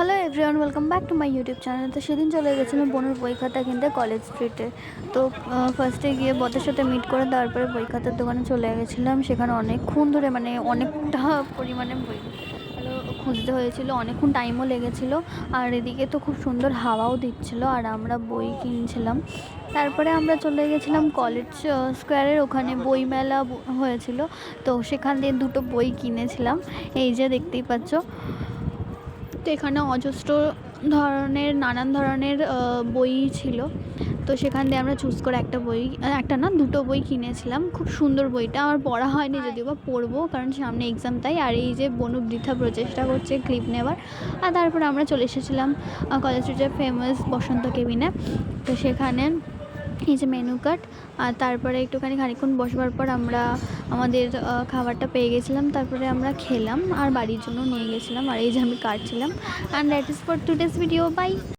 Hello everyone, welcome back to my YouTube channel. তো সেদিন চলে গেছিলাম বোনের বই খাতা কিনতে কলেজ স্ট্রিটে। তো ফার্স্টে গিয়ে বদের সাথে মিট করে তারপরে বই খাতার দোকানে চলে গেছিলাম। সেখানে অনেকক্ষণ ধরে অনেকটা পরিমাণে বই খুঁজতে হয়েছিল, অনেকক্ষণ টাইমও লেগেছিলো। আর এদিকে তো খুব সুন্দর হাওয়াও দিচ্ছিলো আর আমরা বই কিনছিলাম। তারপরে আমরা চলে গেছিলাম কলেজ স্কোয়ারের ওখানে বইমেলা হয়েছিল। তো সেখান দিয়ে দুটো বই কিনেছিলাম, এই যে দেখতেই পাচ্ছ। তো এখানে অজস্র নানান ধরনের বই ছিল। তো সেখান দিয়ে আমরা চুজ করে একটা না দুটো বই কিনেছিলাম। খুব সুন্দর বইটা, আমার পড়া হয়নি, যদিও বা পড়বো কারণ সামনে এক্সাম তাই। আর এই যে বনু বৃথা প্রচেষ্টা করছে ক্লিপ নেওয়ার। আর তারপরে আমরা চলে এসেছিলাম কলেজ স্ট্রিটের ফেমাস বসন্ত কেবিনে। তো সেখানে এই যে মেনু কার্ড, আর তারপরে খানিক্ষণ বসবার পর আমরা আমাদের খাবারটা পেয়ে গেছিলাম। তারপরে আমরা খেলাম আর বাড়ির জন্য নিয়ে গেছিলাম। আর এই যে আমি কাটছিলাম। And that is for today's video. By.